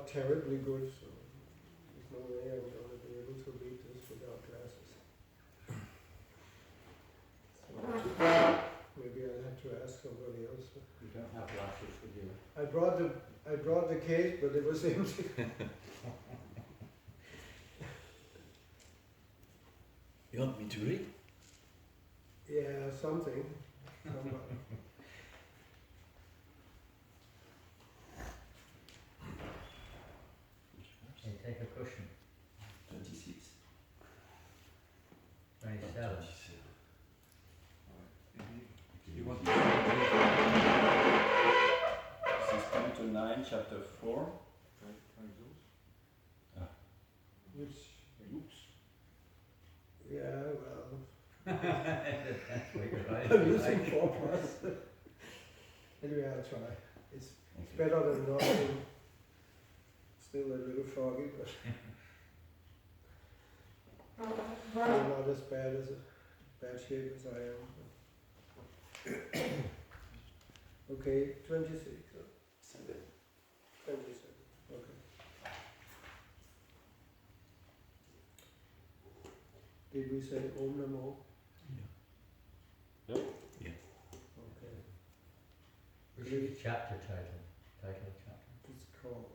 Terribly good, so there's no way I'm going to be able to read this without glasses. So maybe I'll have to ask somebody else. You don't have glasses with you. I brought the case, but it was empty. You want me to read? Yeah, something. Somebody. Take a cushion. 26. 27. You want to This is 10 to 9, chapter 4. Which, Oops. yeah, well, That's what you're right. I'm using 4 parts. Anyway, I'll try. It's better than nothing. Still a little foggy, but not as bad shape as I am. Okay, 26. 27. Okay. Did we say Om Namo? Yep. Okay. Chapter title. Title of chapter. It's called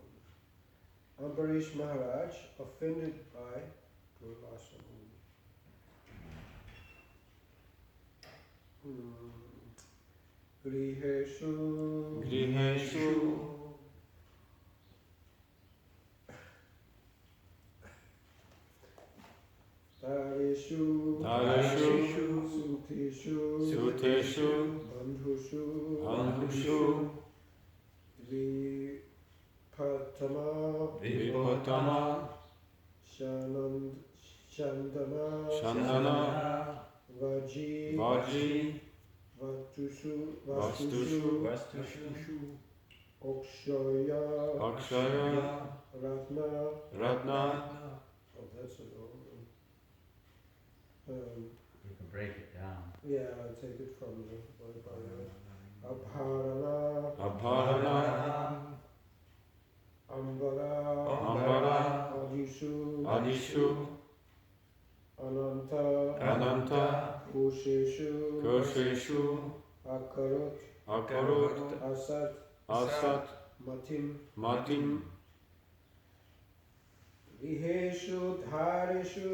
Ambarish Maharaj offended by Durvasa Muni. Griheshu Tareshu Suteshu Bandhushu Vipatama Chandana Vaji Vastushu Akshaya Ratna. Oh, that's an old one. You can break it down. Yeah, I'll take it from the Abharana, Ambara, Adishu, Ananta, Kusheshu, Akarut, Asat, Matim, Griheshu, Dhareshu,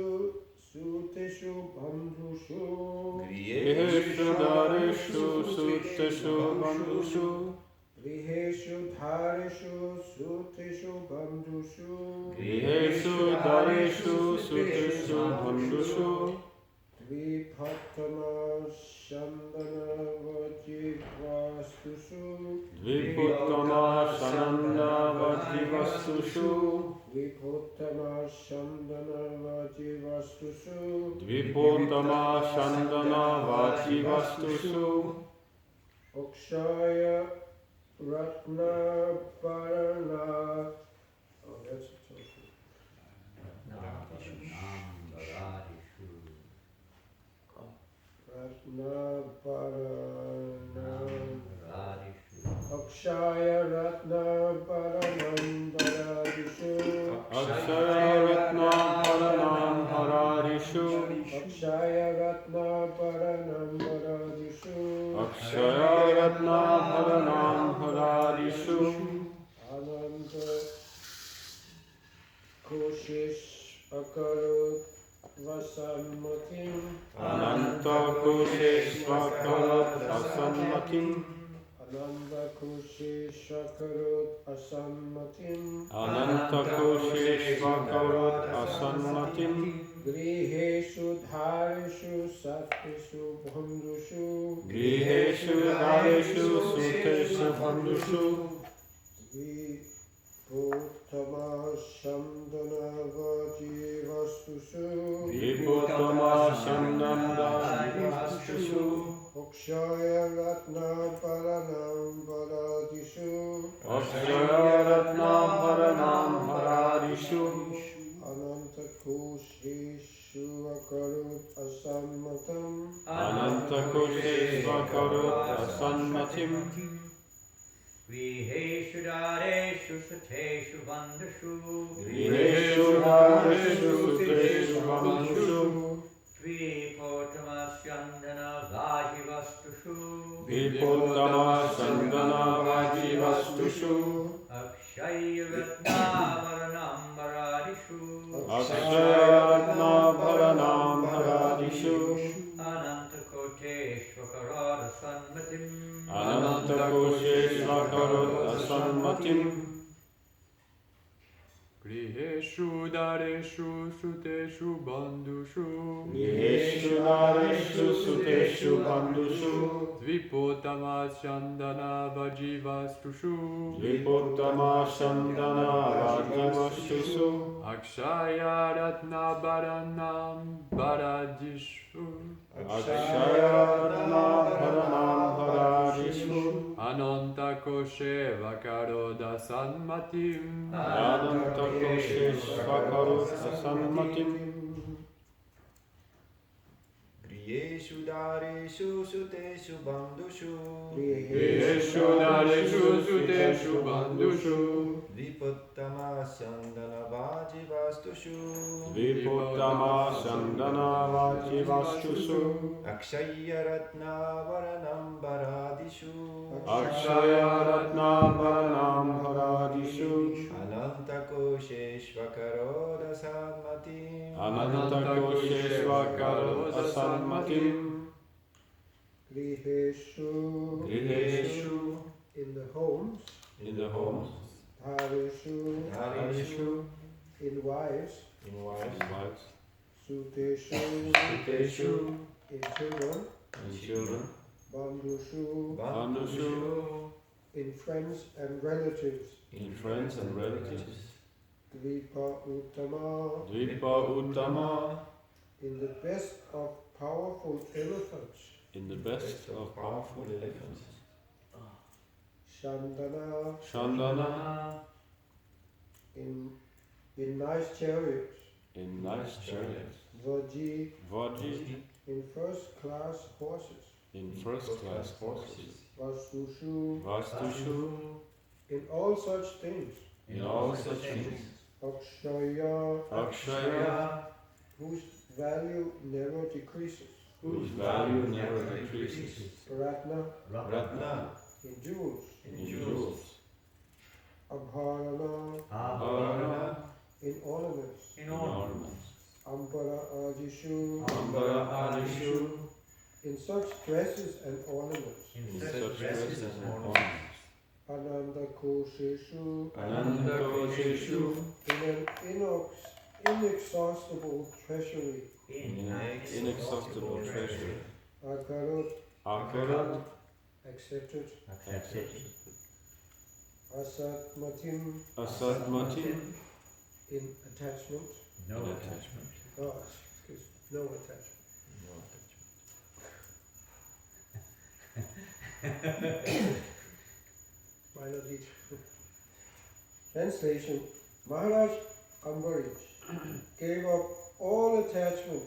Suteshu, Bandhushu, Griheshu, Dhareshu, Suteshu, Bandhushu, Griheshu, Dhareshu, Suteshu, Bandhushu, Griheshu, Dhareshu, Suteshu, Bandhushu, Dvipatama Shandana Vajivastushu, Dviputtama Shandana Vajivastushu, Dviputtama Shandana Vajivastushu, Dviputtama Shandana Vajivastushu, Akshaya Ratna Parana. Oh, that's a tough Ratna Parana. Akshaya Ratna Paranam Paradishu. Akshaya Ratna Paranam Haradishu, Akshaya Ratna Paranam Paradishu. Akshaya Ratna Paranam Haradishu, Ananta Koshish Akarut Vasanmatim. Ananta Kusheshvakarut Asanmatim, Ananda Kusheshakarut Asanmatim. Ananta Kusheshvakarut Asanmatim, Griheshu Dhareshu Satteshu Bandhushu. Griheshu Dhareshu Suteshu Bandhushu, Viputtama Shandana Vajivastushu. Viputtama Shandana Vajivastushu, Akshaya Ratna Paranam Paradishu. Akshaya Ratna Paranam Haradishu, Ananta Kusheshu Akarut Asammatam. Ananta Kusheshvakarut Asanmatim, Griheshu Dhareshu Suteshu Bandhushu, Griheshu Dhareshu Suteshu Bandhushu, Dviputtama Shandana Vajivastushu, Viputtama Shandana Vajivastushu, Akshaya Ratna Paranam Paradishu, Akshaya Ratna Paranam Haradishu, Ananta Koteshvakarut Asanmatim, Ananta Kusheshvakarut Asanmatim, Griheshu Dhareshu Suteshu Bandhushu, Griheshu Dhareshu Suteshu Bandhushu, Dviputtama Shandana Vajivastushu, Viputtama Shandana Vajivastushu, Akshaya Ratna Paranam Paradishu, Akshaya Ratna Paranam Haradishu, Ananta Koshe Vakaroda Sanmatim, Ananta Kusheshvakarut Asanmatim, Griheshu Dhareshu Suteshu Bandhushu, Griheshu Dhareshu Suteshu Bandhushu, Viputtama Sandana Vaji Vastushu Viputtama Sandana Vaji Vastusu Akshaya Ratna Varanam Baradishu Akshaya Ratna Varanam Haradishu Ananta Kosheshvakaro Dasamati Ananta Kosheshvakaro Dasanmatim Griheshu, Griheshu in the homes, in the homes, Harishu, Harishu in wives, in wives, wives, Suteshu, Suteshu in children, and children, Bandhushu, Bandhushu in friends and relatives, in friends and relatives. Dvipa Uttama, Dvipa Uttama, in the best of powerful elephants, in the best of powerful elephants. Shandana, Shandana, in nice chariots, in nice chariots. Vaji, Vaji, in first class horses, in first class horses. Vastushu, Vastushu, in all such things, in all such things. Akshaya, Akshaya, whose value never decreases, whose value never decreases. Ratna, Ratna in jewels, In jewels. Abharana, Abharana, in ornaments, In in order. ornaments. Ambara Adishu, Ambara Adishu, in such dresses and ornaments, in such dresses and ornaments. Ananda Kosheshu, Ananda Kosheshu, in an inexhaustible treasury, inexhaustible treasure. Akarut, Akarat, accepted, Accepted. Asat Matim, Asatmatim, in attachment, No in attachment. oh, excuse, no attachment. Why not eat? Translation: Maharaj Ambarish gave up all attachment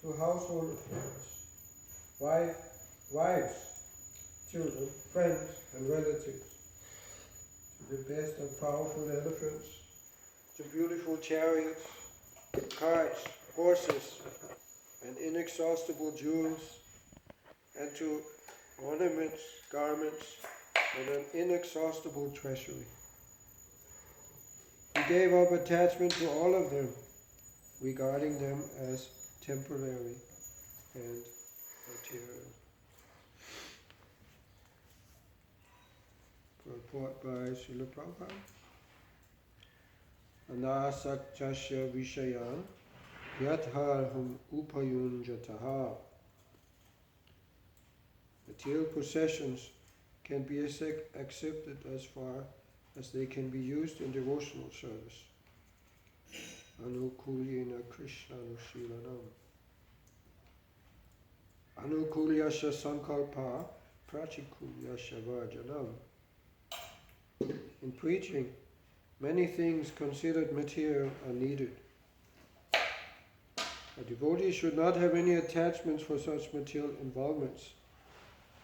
to household affairs, wives, children, friends, and relatives, to the best of powerful elephants, to beautiful chariots, carts, horses, and inexhaustible jewels, and to ornaments, garments, and an inexhaustible treasury. He gave up attachment to all of them, regarding them as temporary and material. Purport by Srila Prabhupada. Anasaktasya vishayan yatharham upayunjataha. Material possessions can be accepted as far as they can be used in devotional service. Anukulyena Krishna Nushilanam. Anukulyasya sankalpa prachikulyasya vajanam. In preaching, many things considered material are needed. A devotee should not have any attachments for such material involvements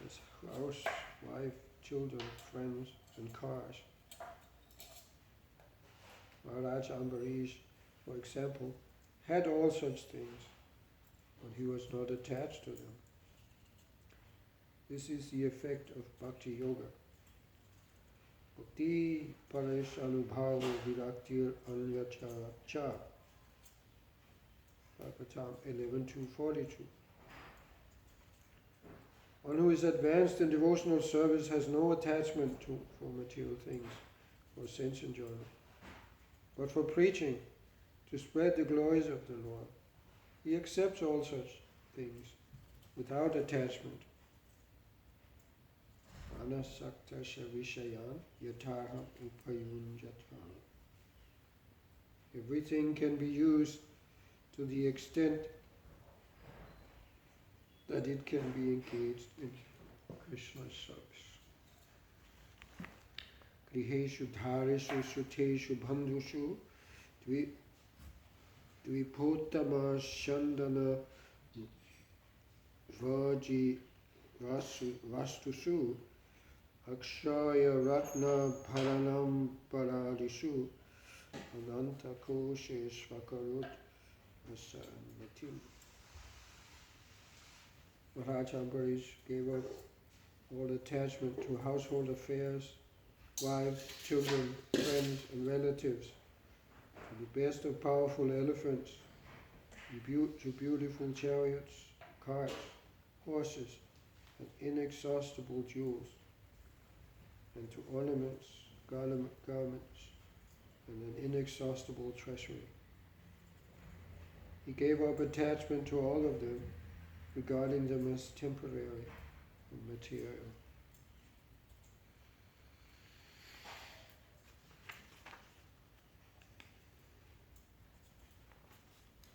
as house, wife, children, friends, and cars. Maharaj Ambarish, for example, had all such things, but he was not attached to them. This is the effect of Bhakti Yoga. Bhakti Paresh Anubhavo Viraktir Anyacha Cha. Bhagavatam 11.242. One who is advanced in devotional service has no attachment for material things, for sense enjoyment, but for preaching, to spread the glories of the Lord. He accepts all such things without attachment. Anasaktasya vishayan yatharha upayunjata. Everything can be used to the extent that it can be engaged in Krishna's service. Griheshu dhareshu suteshu bandhushu dvipottama shandana vaji vastusu Akshaya Ratna Paranam Paradishu Ananta Koshe Svakarut Asamatim. Maharaj Ambarish gave up all attachment to household affairs, wives, children, friends and relatives, to the best of powerful elephants, to beautiful chariots, carts, horses, and inexhaustible jewels, and to ornaments, garments, and an inexhaustible treasury. He gave up attachment to all of them, regarding them as temporary and material.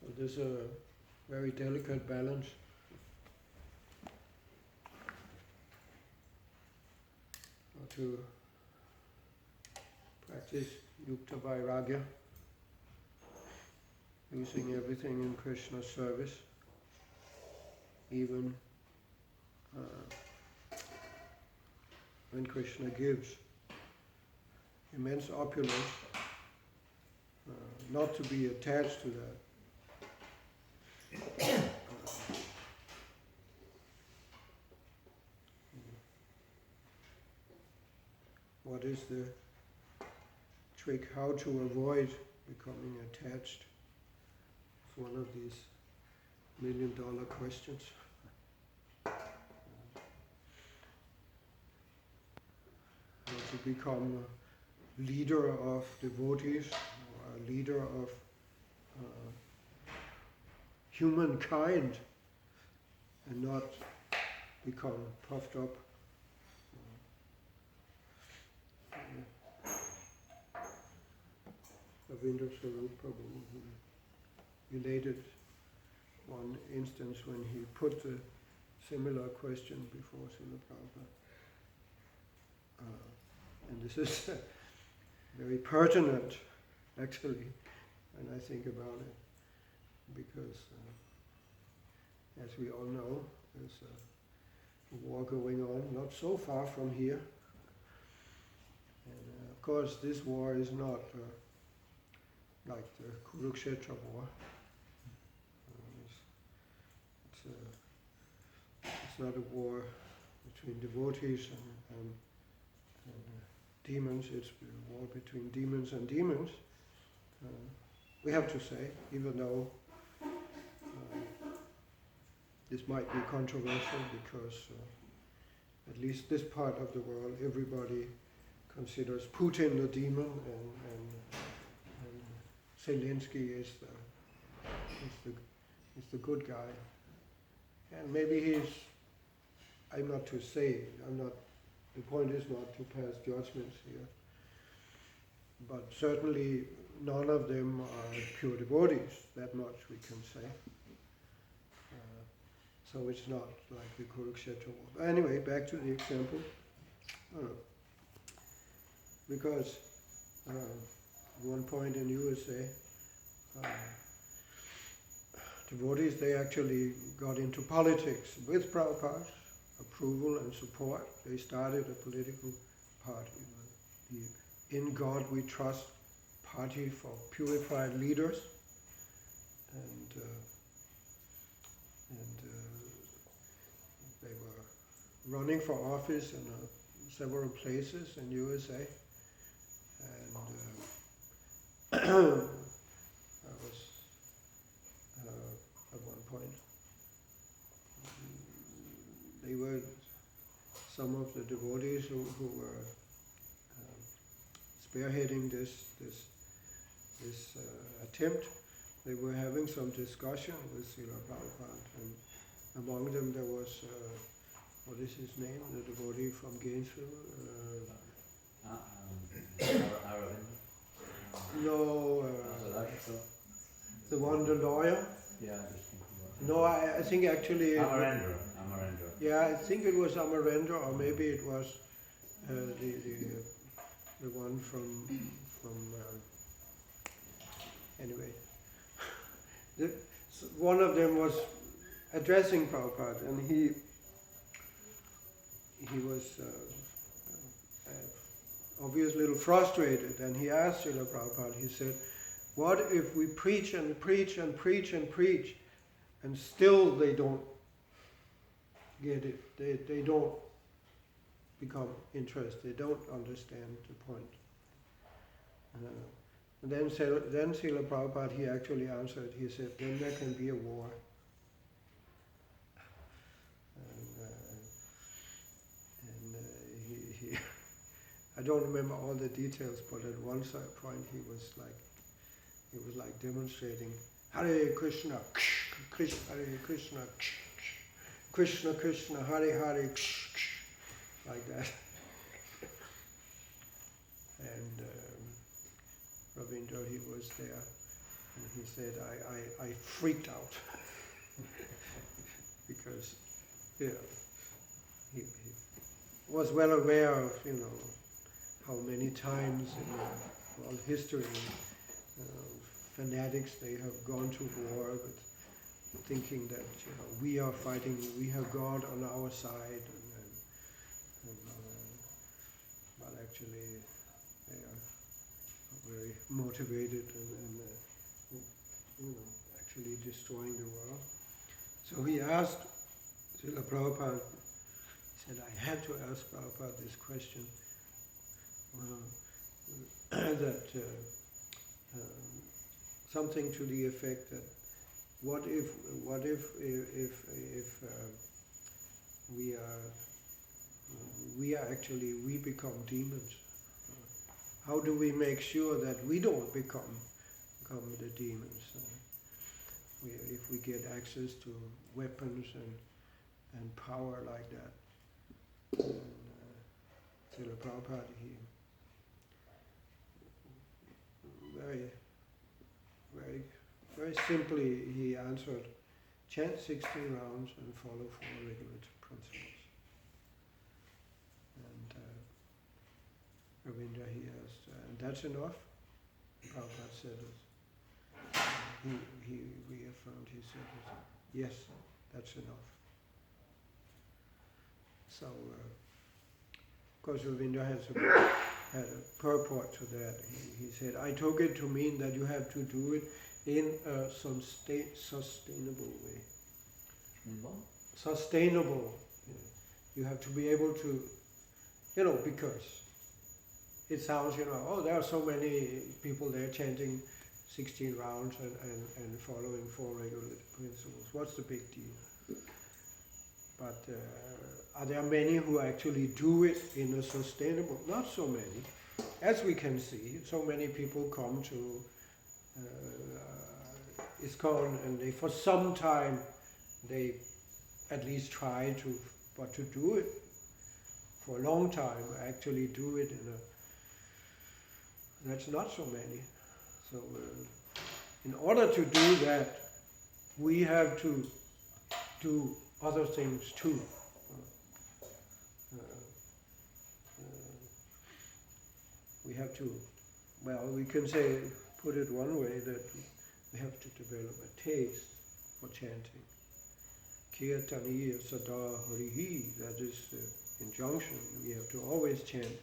So this is a very delicate balance. How to practice yukta vairagya, using everything in Krishna's service, even when Krishna gives immense opulence, not to be attached to that. What is the trick? How to avoid becoming attached? It's one of these $1 million questions. How to become a leader of devotees, or a leader of humankind, and not become puffed up. Ravinder Swarup Prabhu related one instance when he put a similar question before Srila Prabhupada. And this is very pertinent, actually, when I think about it, because as we all know, there's a war going on not so far from here. And of course, this war is not like the Kurukshetra war. It's not a war between devotees and demons. It's a war between demons and demons. We have to say, even though this might be controversial, because at least this part of the world, everybody considers Putin the demon, and Zelensky is the good guy. And maybe I'm not to say, the point is not to pass judgments here, but certainly none of them are pure devotees, that much we can say. So it's not like the Kurukshetra war. But anyway, back to the example. Because at one point in USA, devotees, they actually got into politics with Prabhupada's approval and support. They started a political party, the In God We Trust Party for Purified Leaders, and they were running for office in several places in USA, and I was at one point, they were some of the devotees who were spearheading this attempt. They were having some discussion with Srila Prabhupada, and among them there was, what is his name, the devotee from Gainesville? No, the one, the lawyer? Yeah, No, I think actually... Amarendra. Yeah, I think it was Amarendra, or maybe it was the one from anyway. One of them was addressing Prabhupada, and he was obviously a little frustrated, and he asked Srila Prabhupada, he said, what if we preach and preach and preach and preach, and still they don't get it, they don't become interested, they don't understand the point. And then Srila Prabhupada, he actually answered, he said, then there can be a war. He I don't remember all the details, but at one point he was like demonstrating Hare Krishna, Krishna Hare Krishna, Krishna Krishna Hare Hare, like that. And Ravindra, he was there, and he said, I freaked out because he was well aware of, how many times in all history fanatics, they have gone to war with thinking that we are fighting, we have God on our side, but actually they are very motivated and actually destroying the world. So he asked Srila Prabhupada, he said, I had to ask Prabhupada this question, that something to the effect that what if we become demons? How do we make sure that we don't become the demons? If we get access to weapons and power like that. And Srila Prabhupada, he very simply he answered, chant 16 rounds and follow 4 regulative principles. And Ravindra, he asked, and that's enough? Prabhupada said it. He reaffirmed, he said, yes, that's enough. So, of course, Ravindra had a purport to that. He said, I took it to mean that you have to do it in some sustainable way. Sustainable. You have to be able to, because it sounds, oh, there are so many people there chanting 16 rounds and following 4 regulative principles. What's the big deal? But are there many who actually do it in a sustainable? Not so many. As we can see, so many people come to ISKCON and they, for some time, they at least try to, but to do it for a long time, actually do it that's not so many. So in order to do that, we have to do other things too. We have to, we can say, put it one way, that we have to develop a taste for chanting. Kirtaniya sada harihi, that is the injunction. We have to always chant.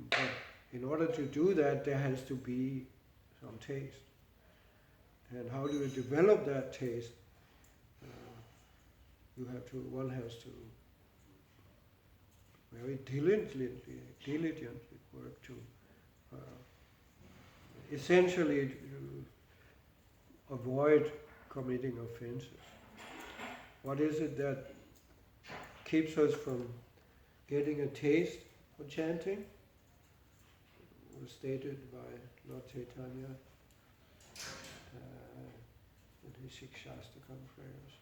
But in order to do that, there has to be some taste. And how do you develop that taste? One has to very diligently work to essentially avoid committing offenses. What is it that keeps us from getting a taste for chanting? It was stated by Lord Chaitanya in his Shikshastakam prayers.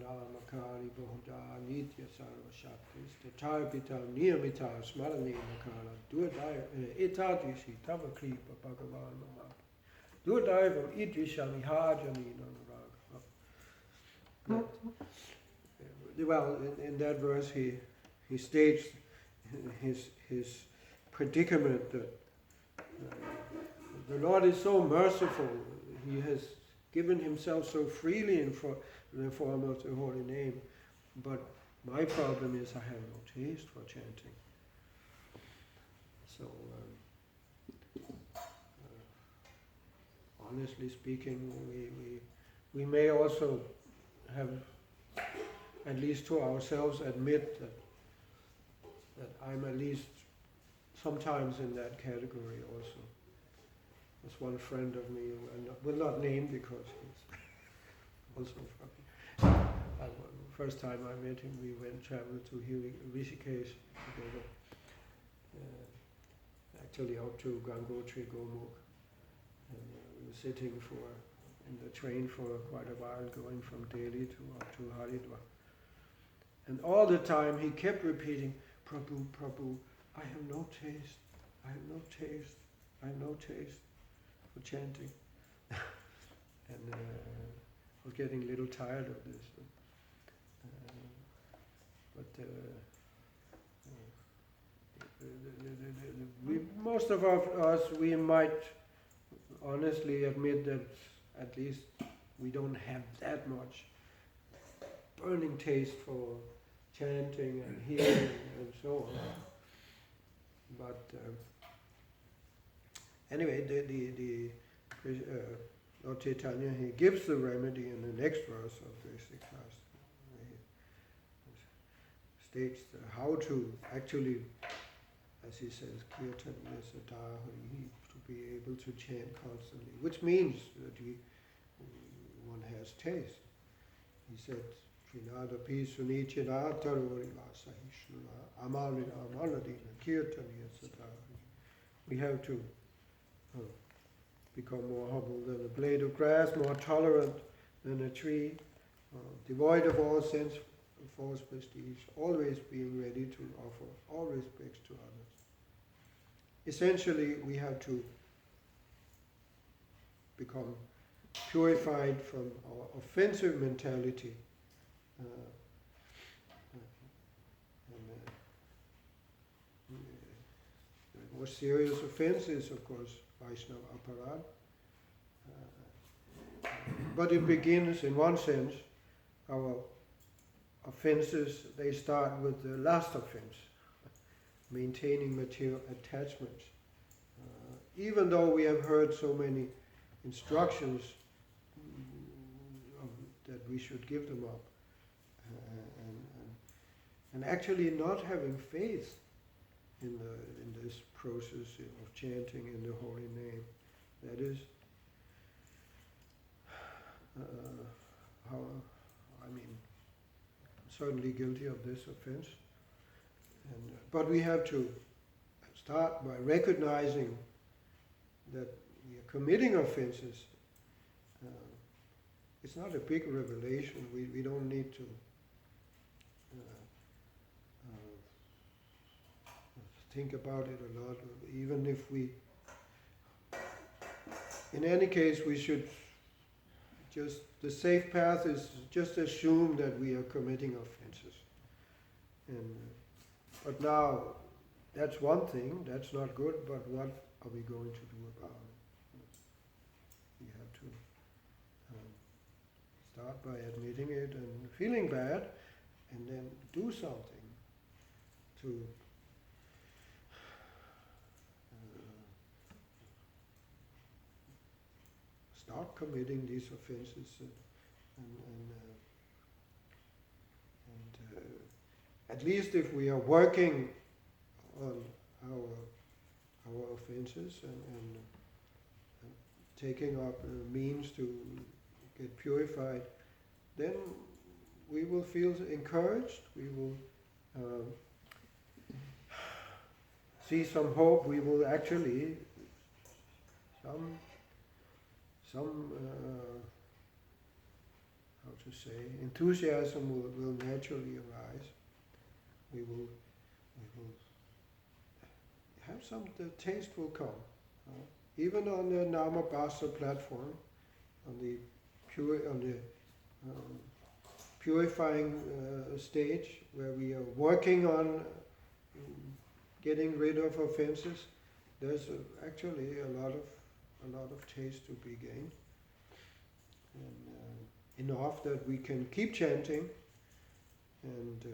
Namakari Bohuda Nitya Sarva Shaktis Tatarpita Niyamita Smarani Makara Duadaya Etadishi Tava Kripa Bhagavan Mama Duadaiva Idvishami Hajani Nanuraga. Well, in that verse he states his predicament that the Lord is so merciful, he has given himself so freely in the form of the holy name, but my problem is I have no taste for chanting. So, honestly speaking, we may also have, at least to ourselves, admit that I'm at least sometimes in that category also. There's one friend of me who I will not name because he's also from. First time I met him, we traveled to Rishikesh together. Actually out to Gangotri, Gomukh. And we were sitting in the train for quite a while, going from Delhi up to Haridwar. And all the time he kept repeating, Prabhu, Prabhu, I have no taste, I have no taste, I have no taste for chanting. And I was getting a little tired of this. Most of us, we might honestly admit that at least we don't have that much burning taste for chanting and hearing and so on. But anyway, the Lord Chaitanya, he gives the remedy in the next verse of the 6th He states how to actually, as he says, kirtan yasatahari, to be able to chant constantly, which means that one has taste. He said, Trinadapi sunichina tarorila sahishnuna amalina amaladina kirtan yasatahari. We have to become more humble than a blade of grass, more tolerant than a tree, devoid of all sense of false prestige, always being ready to offer all respects to others. Essentially, we have to become purified from our offensive mentality. The more serious offense is, of course, Vaishnava aparad. But it begins, in one sense, our offenses, they start with the last offense, maintaining material attachments. Even though we have heard so many instructions that we should give them up, and actually not having faith in this process of chanting in the holy name, that is how, I'm certainly guilty of this offense. But we have to start by recognizing that we are committing offenses. It's not a big revelation. We don't need to think about it a lot. Even if we, in any case, we should just, the safe path is just assume that we are committing offenses. But now, that's one thing, that's not good, but what are we going to do about it? We have to start by admitting it and feeling bad, and then do something to start committing these offenses and at least if we are working on our offenses and taking up means to get purified, then we will feel encouraged, we will see some hope, we will actually, some how to say, enthusiasm will naturally arise. We will have some, the taste will come. Even on the Namabhasa platform, on the purifying stage, where we are working on getting rid of offenses, there's actually a lot of taste to be gained, and enough that we can keep chanting and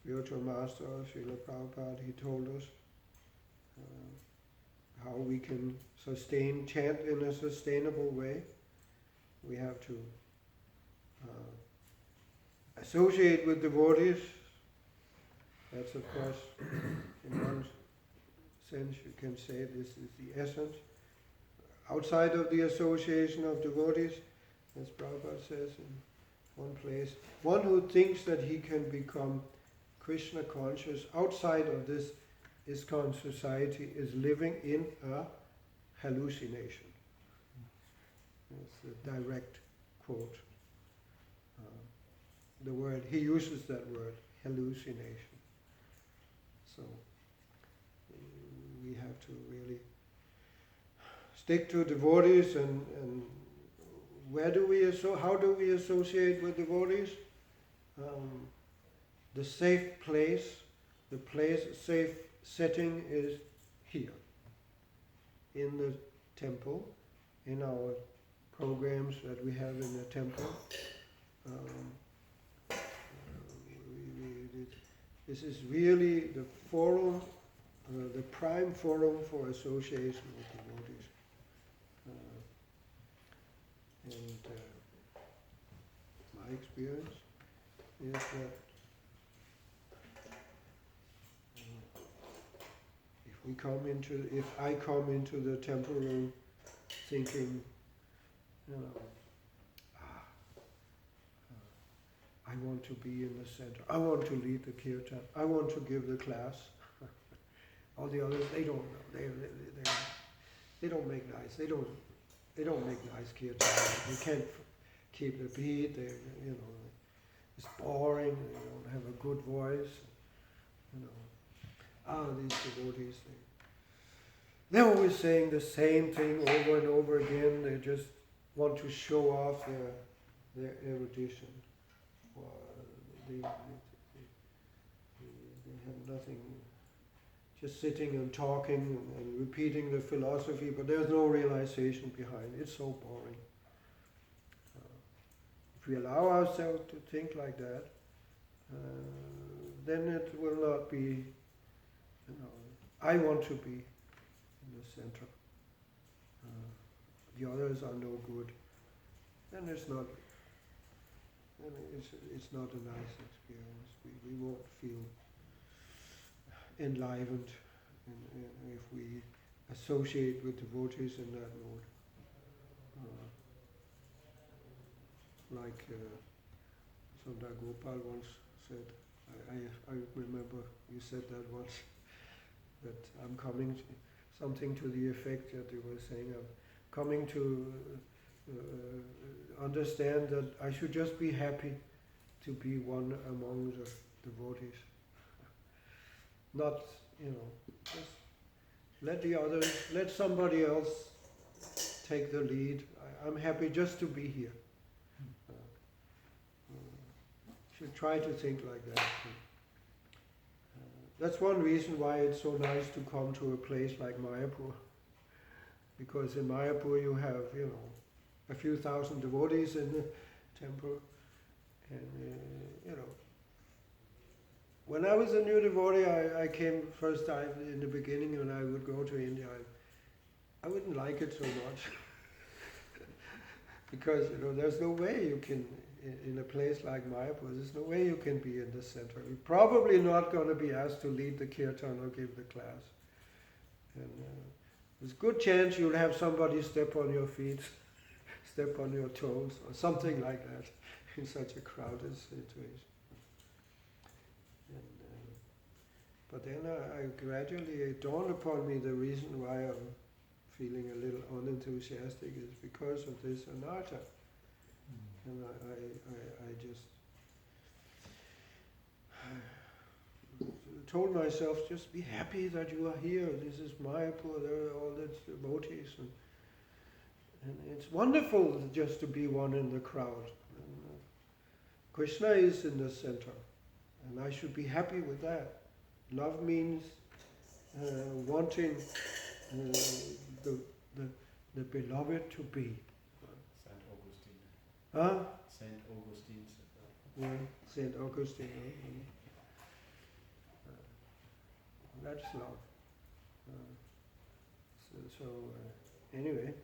spiritual master, Srila Prabhupada, he told us how we can chant in a sustainable way. We have to associate with devotees. That's of course, in one sense you can say this is the essence. Outside of the association of devotees, as Prabhupada says in one place, one who thinks that he can become Krishna conscious outside of this ISKCON society is living in a hallucination. That's a direct quote. The word, he uses that word, hallucination. So we have to really stick to devotees and how do we associate with devotees? The safe place, safe setting is here, in the temple, in our programs that we have in the temple. This is really the forum, the prime forum for association with devotees. My experience is that if I come into the temple room thinking, I want to be in the center, I want to lead the kirtan, I want to give the class. All the others, they don't know. They don't make nice. They don't make nice kirtan. They can't keep the beat. It's boring. They don't have a good voice. These devotees, they're always saying the same thing over and over again. They just want to show off their erudition. They have nothing, just sitting and talking and repeating the philosophy, but there's no realization behind it. It's so boring. If we allow ourselves to think like that, then it will not be, I want to be in the center. The others are no good. Then it's not a nice experience. We won't feel enlivened if we associate with devotees in that mode. Like Sundar Gopal once said, I remember you said that once, that I'm coming to, something to the effect that you were saying, I'm coming to understand that I should just be happy to be one among the devotees. Not, just let somebody else take the lead. I'm happy just to be here. Should try to think like that. That's one reason why it's so nice to come to a place like Mayapur. Because in Mayapur you have, a few thousand devotees in the temple. And, when I was a new devotee, I came first time in the beginning when I would go to India. I wouldn't like it so much. Because, there's no way you can, in a place like Mayapur, there's no way you can be in the center. You're probably not going to be asked to lead the kirtan or give the class. And there's a good chance you'll have somebody step on your feet, step on your toes, or something like that in such a crowded situation. But then it dawned upon me the reason why I'm feeling a little unenthusiastic is because of this anatta. And I just told myself, just be happy that you are here. This is Mayapur, there are all the devotees. And it's wonderful just to be one in the crowd. And, Krishna is in the center. And I should be happy with that. Love means wanting the beloved to be. Saint Augustine. Huh? Saint Augustine said that. Yeah, Saint Augustine. That's love. Anyway,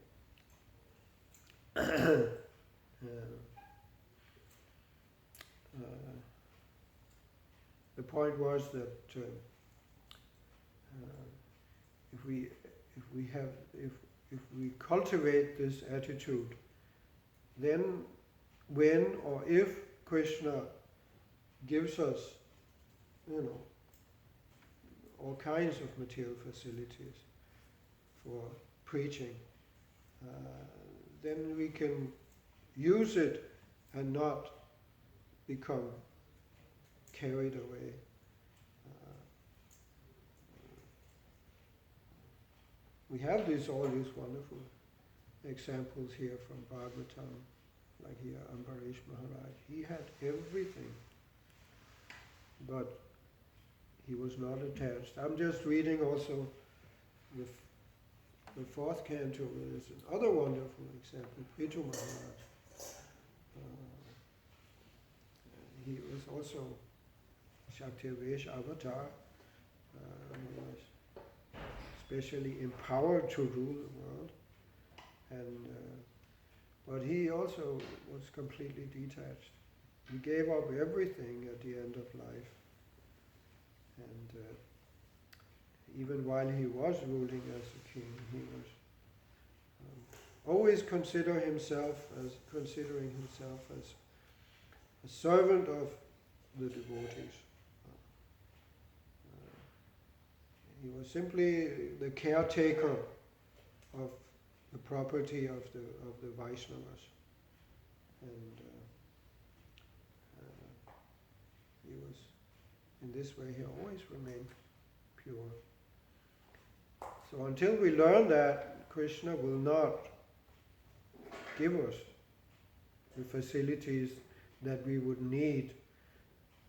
the point was that if we cultivate this attitude, then when or if Krishna gives us, all kinds of material facilities for preaching, then we can use it and not become carried away. We have all these wonderful examples here from Bhagavatam, like here Ambarish Maharaj. He had everything, but he was not attached. I'm just reading also the fourth canto. There is another wonderful example, Prithu Maharaj. He was also Shaktivesh avatar. He was especially empowered to rule the world, and but he also was completely detached. He gave up everything at the end of life, and even while he was ruling as a king, he was always considering himself as a servant of the devotees. He was simply the caretaker of the property of the Vaishnavas, and he was, in this way, he always remained pure. So until we learn that, Krishna will not give us the facilities that we would need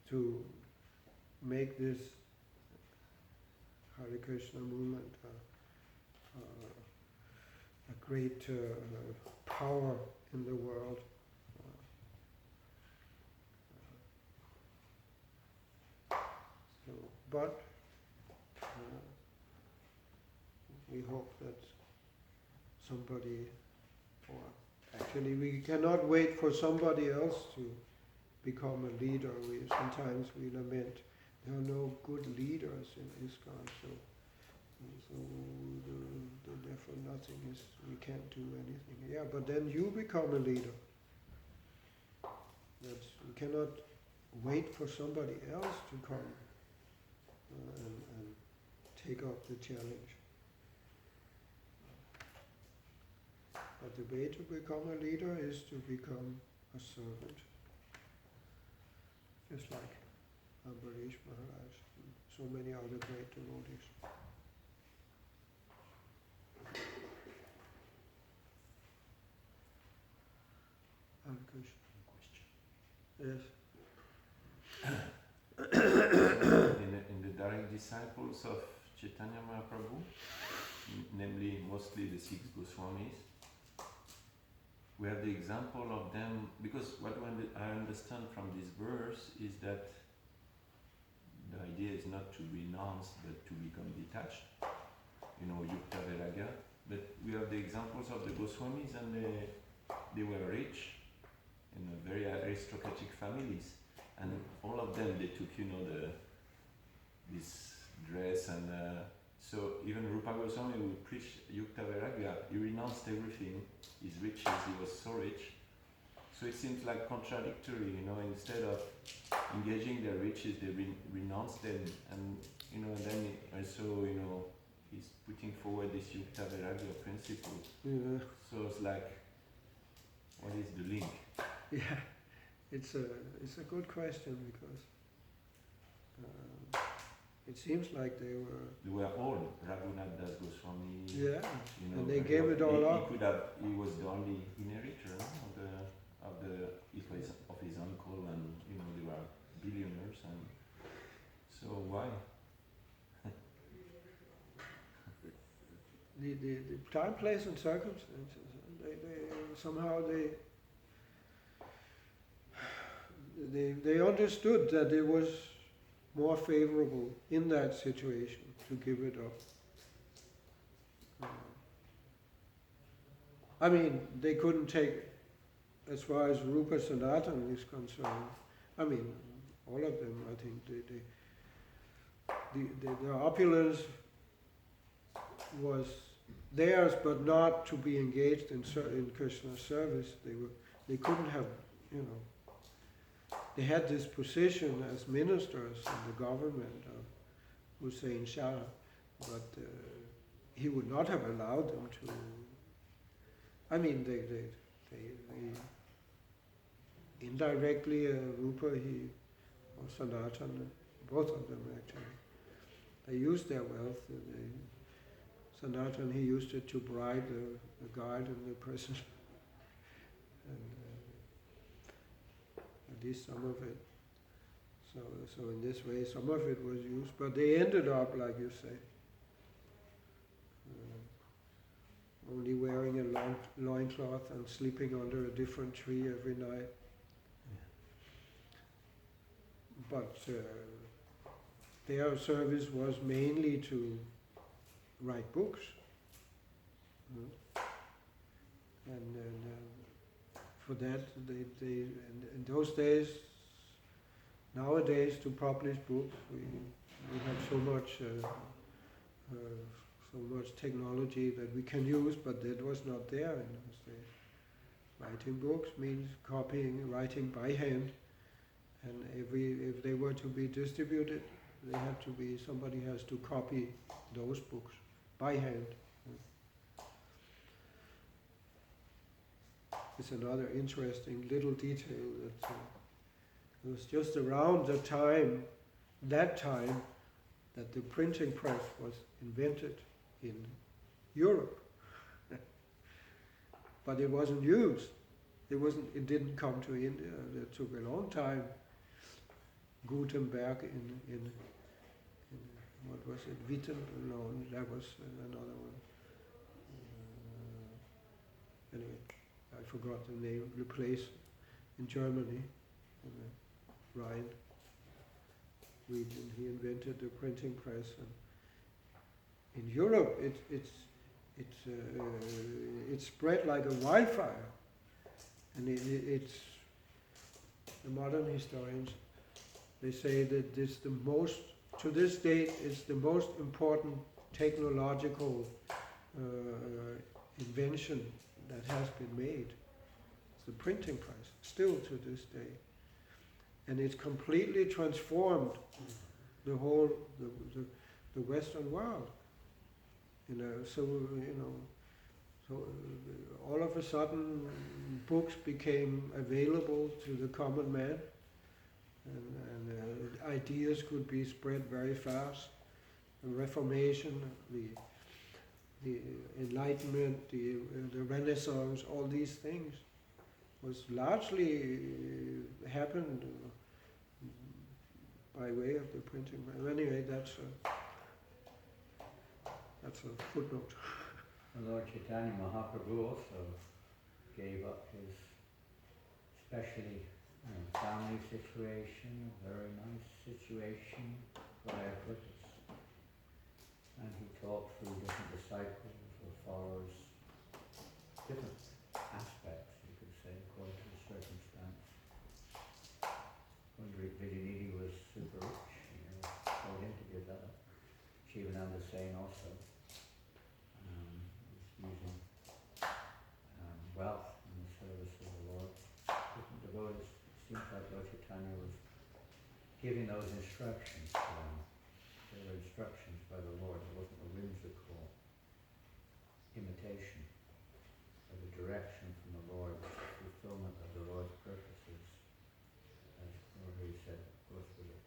to make this Hare Krishna movement a great power in the world. But we hope that somebody, or actually we cannot wait for somebody else to become a leader. Sometimes we lament there are no good leaders in ISKCON, so therefore nothing is, we can't do anything. Yeah, but then you become a leader. We cannot wait for somebody else to come and take up the challenge. But the way to become a leader is to become a servant. Just like Ambarish Maharaj and so many other great devotees. Hare Krishna. Yes. In the direct disciples of Chaitanya Mahaprabhu, namely mostly the 6 Goswamis, we have the example of them, because what I understand from this verse is that the idea is not to renounce but to become detached, Yukta Vairagya. But we have the examples of the Goswamis, and they were rich in very aristocratic families, and all of them they took this dress, and so even Rupa Goswami who preached Yukta Vairagya, he renounced everything, his riches, he was so rich. So it seems like contradictory, instead of engaging their riches, they renounce them, and and then also, he's putting forward this Yukta Vairagya principle. Yeah. So it's like, what is the link? Yeah, it's a good question, because it seems like they were all Raghunath Das Goswami. Yeah, and they gave it all up. He was the only inheritor of his uncle, and they were billionaires, and so why? The time, place, and circumstances. They understood that it was more favorable in that situation to give it up. I mean, they couldn't take, as far as Rupa Sanatan is concerned, I mean, all of them, I think, the opulence was theirs, but not to be engaged in Krishna's service. They couldn't have, they had this position as ministers in the government of Hussein Shah, but he would not have allowed them to. I mean, they indirectly, Rupa, or Sanatan, both of them actually, they used their wealth. Sanatan, he used it to bribe the guard in the prison, and at least some of it. So in this way, some of it was used, but they ended up, like you say, only wearing a loincloth and sleeping under a different tree every night. But their service was mainly to write books. And for that, they in those days, nowadays, to publish books, we have so much technology that we can use, but that was not there in those days. Writing books means writing by hand, and if they were to be distributed, they had to be, somebody has to copy those books by hand. It's another interesting little detail that it was just around that time that the printing press was invented in Europe. But it wasn't used. It didn't come to India. It took a long time. Gutenberg in what was it? Witten? No, that was another one. Anyway, I forgot the name of the place in Germany, in the Rhine region. He invented the printing press, and in Europe it spread like a wildfire, and it's the modern historians, they say that to this date, it's the most important technological invention that has been made. It's the printing press, still to this day. And it's completely transformed the whole, the Western world. So all of a sudden books became available to the common man, and ideas could be spread very fast. The Reformation, the Enlightenment, the Renaissance, all these things was largely happened by way of the printing. Anyway, that's a footnote. Lord Chaitanya Mahaprabhu also gave up his, especially family situation, a very nice situation for our purpose. And he taught through different disciples or followers, different aspects, you could say, according to the circumstance. When Vijayanidhi was super rich, told him to give that up. Shivananda Sen also was using wealth in the service of the Lord. Different devotees, it seems like Lord Chaitanya was giving those instructions to them. They were instructions by the Lord. It wasn't a whimsical imitation, but a direction from the Lord, fulfillment of the Lord's purposes. As Prabhu said, of course, with the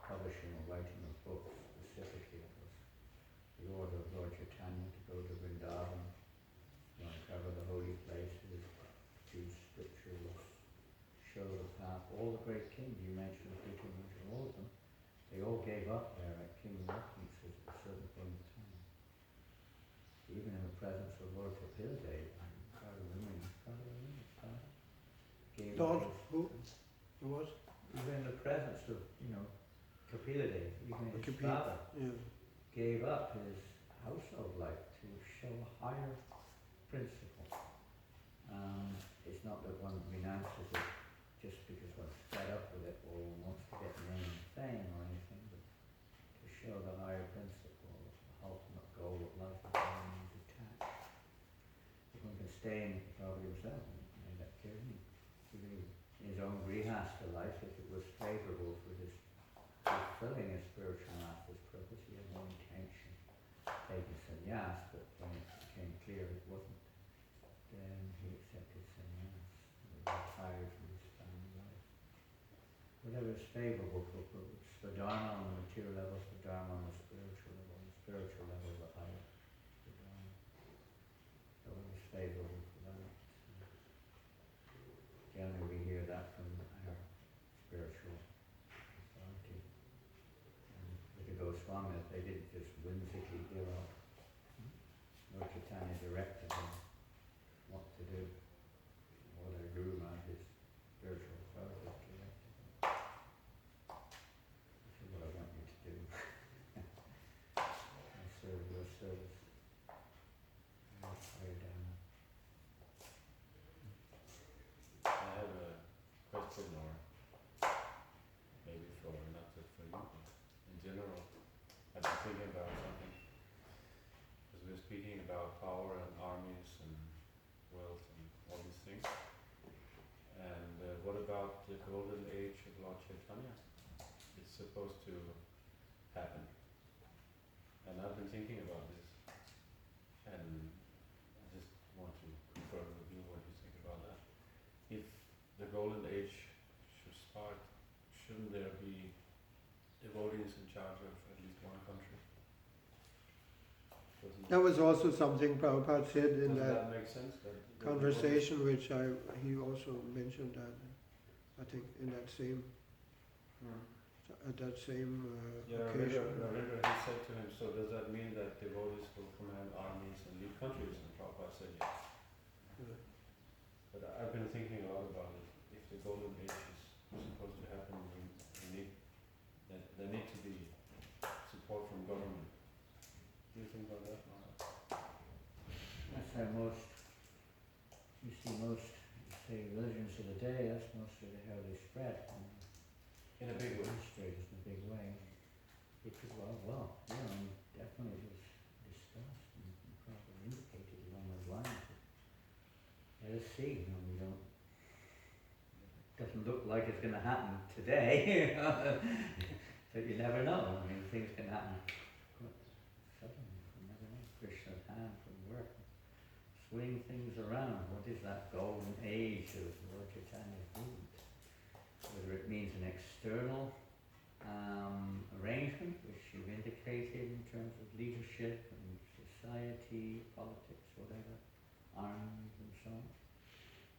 publishing or writing of books, specifically it was the order of Lord Chaitanya to go to Vrindavan, uncover the holy places, choose scriptures, show the path. All the great kings you mentioned, all of them, they all gave up their kingly references at a certain point in time. Even in the presence of Lord Kapildev, gave Lord, up who? Who was? even in the presence of, Kapila Dev, even his Kapila. father, Yeah. gave up his household life to show a higher principle. It's not that one renounces it just because one's fed up with it or wants to get name and fame or anything, but to show the higher principle, the ultimate goal of life is one is attached. If one can stay in Prabhu himself and made that clear, in his own grihastha life, if it was favourable for his fulfilling a spiritual master's purpose, he had no intention of taking sannyas, but when it became clear it wasn't, then he accepted sannyas and retired from his family life. Whatever is favourable for Dharma on the material level, for Dharma on the spiritual level, the higher for Dharma. Whatever is favourable for that. Generally we hear that from our spiritual authority. And with the Goswamis, they didn't just whimsically give up. Lord Chaitanya directed them what to do. Or their Guru Maharaj, his spiritual authority, directed them. This is what I want you to do. I serve your service. I fire down. I have a question, or maybe for not just for you, but in general. I've been thinking about something. Because we're speaking about power and armies and wealth and all these things. And what about the golden age of Lord Chaitanya? It's supposed to happen. And I've been thinking about this. And I just want to confirm with you what you think about that. If the golden age should start, shouldn't there be devotees in charge of at least one country? That was also something Prabhupada said in Doesn't that that make sense? That conversation, which he also mentioned that, I think, in that same, at that same occasion. Ravindra, he said to him, so does that mean that devotees will command armies and lead countries? And Prabhupada said yes. Yeah. But I've been thinking a lot about it. If the golden age is supposed to happen, there need to be support from government. Do you think about that? That's how most, you see most, say, religions of the day, that's mostly how they spread. In a big way. Demonstrated in a big way. Because, well, yeah, I mean, definitely it was discussed and probably indicated along those lines. Let us see, you know, we don't, it doesn't look like it's going to happen today, but you never know. I mean, things can happen suddenly, you never know. Krishna's hand can work, swing things around. What is that golden age of Lord Chaitanya's movement? Whether it means an external arrangement, which you've indicated in terms of leadership and society, politics, whatever, arms and so on,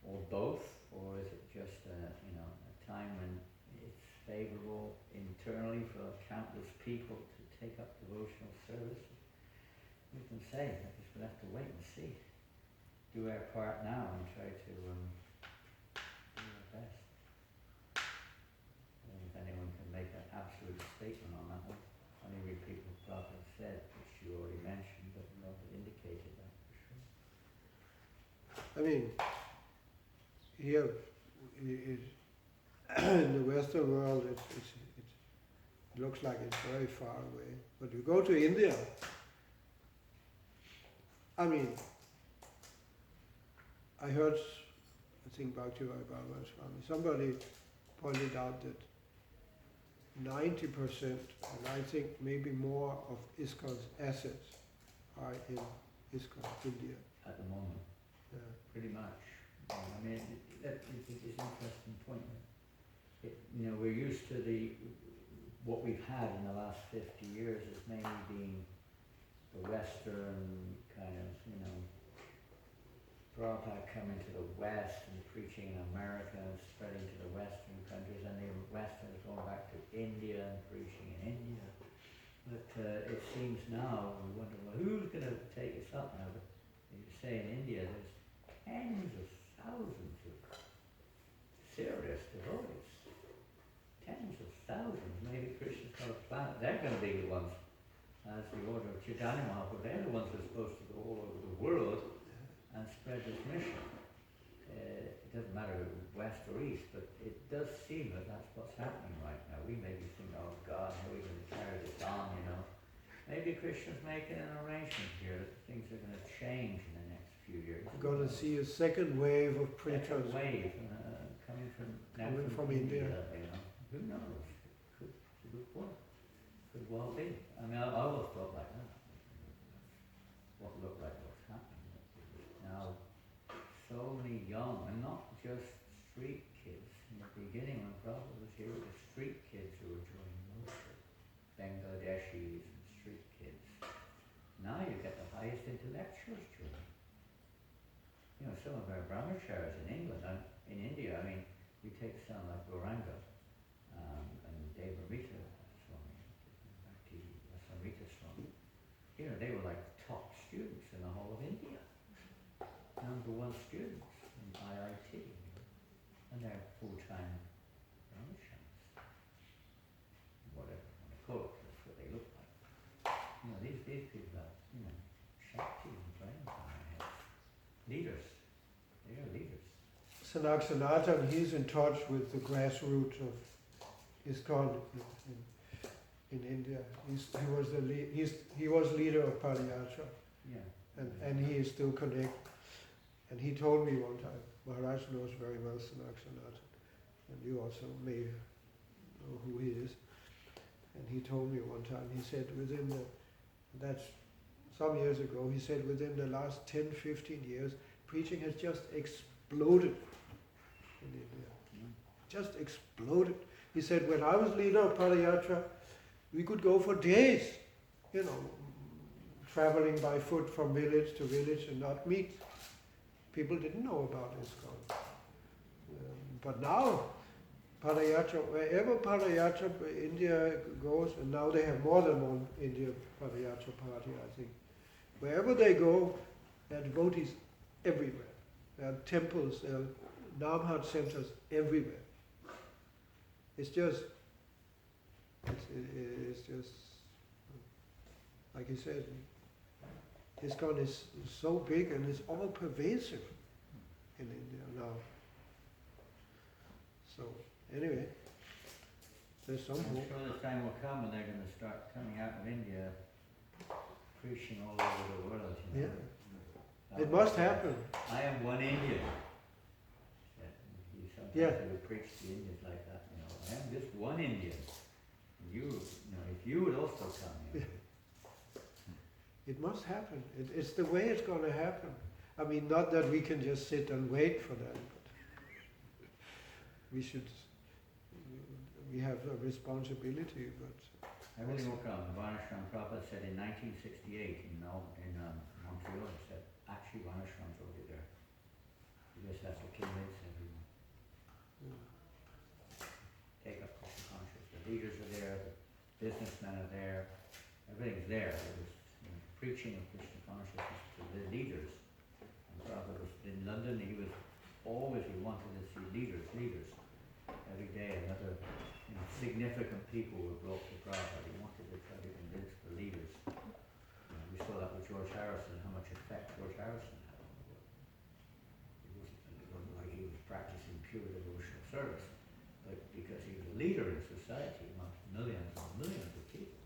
or both, or is it just a time when it's favourable internally for countless people to take up devotional service? We can say, I guess we'll have to wait and see. Do our part now and try to do our best. I don't know if anyone can make an absolute statement on that one. Only repeat what Prabhupada said, which you already mentioned, but not indicated that for sure. I mean, here in the Western world, it looks like it's very far away. But you go to India, I mean, I heard, I think Bhakti Baba Swami, somebody pointed out that 90%, and I think maybe more, of ISKCON's assets are in ISKCON, India. At the moment, pretty much. I mean, that is an interesting point. We're used to what we've had in the last 50 years as mainly being the Western kind of, Prabhupada coming to the West and preaching in America and spreading to the Western countries, and the Westerns going back to India and preaching in India. But it seems now, we wonder, well, who's going to take us up now? But you say in India, there's tens of thousands of serious devotees. Tens of thousands. Maybe Krishna's Well, they're going to be the ones, as the order of Chaitanya Mahaprabhu, they're the ones who are supposed to go all over the world and spread this mission. It doesn't matter west or east, but it does seem that that's what's happening right now. We maybe think, oh God, how are we going to carry this on, you know? Maybe Krishna's making an arrangement here that things are going to change in the next few years. We're going to see a second wave of preachers. Second wave coming from India. You know? Who knows? Could well be. I mean, I always thought like that. What looked like what's happening. Now, so many young, and not just street kids. In the beginning, when Prabhu was here, it was street kids who were joining mostly. Bangladeshis and street kids. Now you get the highest intellectuals joining. You know, some of our brahmacharis in England, and in India, I mean, you take some like Gauranga and Devarita Swami, Samrita Swami. You know, they were like top students in the whole of India. #1 students in IIT. And they're full-time brahmacharis. Whatever you want to call it, that's what they look like. You know, these people are, you know, Shakti and brains on their heads. Leaders. They are leaders. Sanak Sanatan, he's in touch with the grassroots of ISKCON in India. He was leader of Padayatra, Yeah. and he is still connected. And he told me one time, Maharaj knows very well Sanak Sanatan, and you also may know who he is. And he told me one time, he said that's some years ago, he said within the last 10, 15 years, preaching has just exploded in India. Just exploded. He said, when I was leader of Padayatra, we could go for days, you know, traveling by foot from village to village and not meet. People didn't know about ISKCON. But now, Padayatra, wherever Padayatra India goes, and now they have more than one India Padayatra party, I think. Wherever they go, there are devotees everywhere. There are temples, there are Namhat centers everywhere. It's just, like he said, ISKCON is so big and it's all pervasive in India now. So, anyway, there's some I'm hope. sure the time will come when they're going to start coming out of India, preaching all over the world. You know? Yeah, it must happen. I am one Indian. Sometimes they would preach to Indians like that. You know, I am just one Indian. You know, if you would also come here. It must happen. It's the way it's going to happen. I mean, not that we can just sit and wait for that, but we have a responsibility, but... Everything will come. Varnashram Prabhupada said in 1968 in Montreal, he said, actually Varnashram's already there. You just have to convince everyone. Take up Krishna consciousness. The leaders are there, the businessmen are there, everything's there. It was preaching of Krishna consciousness to the leaders. And Prabhupada was in London, he wanted to see leaders. Every day another significant people were brought to Prabhupada. He wanted to try to convince the leaders. We saw that with George Harrison, how much effect George Harrison had on the world. It wasn't like he was practicing pure devotional service, but because he was a leader in society amongst millions and millions of people.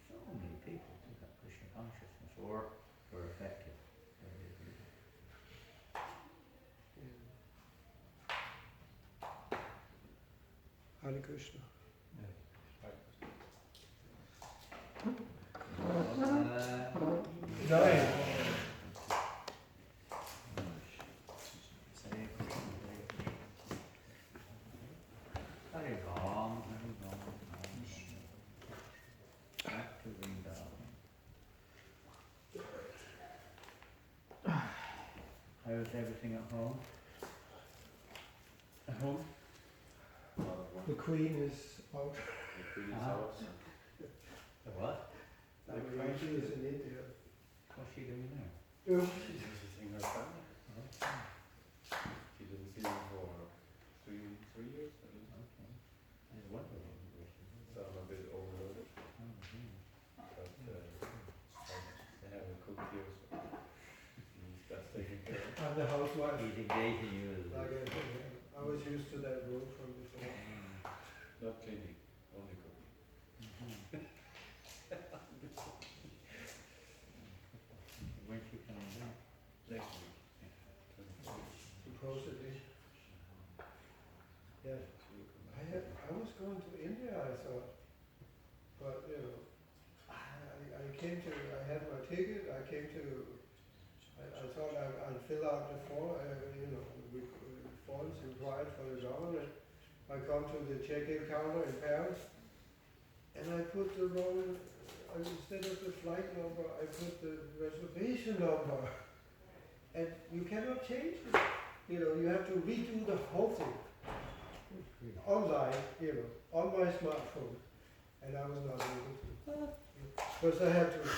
So many people took up Krishna consciousness or were effective. Hare Krishna. Jai. Hare Ram, back to Vrindavan. How is everything at home? At home? The Queen is out. The Queen is Ah. out. The what? The Queen is in India. What's she doing there? She's visiting her family. She didn't see them for 3 years at least. Okay. I was wondering where she was. So I'm a bit over I'm the housewife. He's engaging you as Like I was used to that role from before. Not cleaning, only cooking. When's she coming back? Next week. Supposedly. Yeah. I was going to India, I thought. But, you know, I had my ticket, I thought I'd fill out the form, forms required for the government. I come to the check-in counter in Paris, and I put the wrong, instead of the flight number, I put the reservation number. And you cannot change it. You know, you have to redo the whole thing. Online, on my smartphone. And I was not able to. Because I had to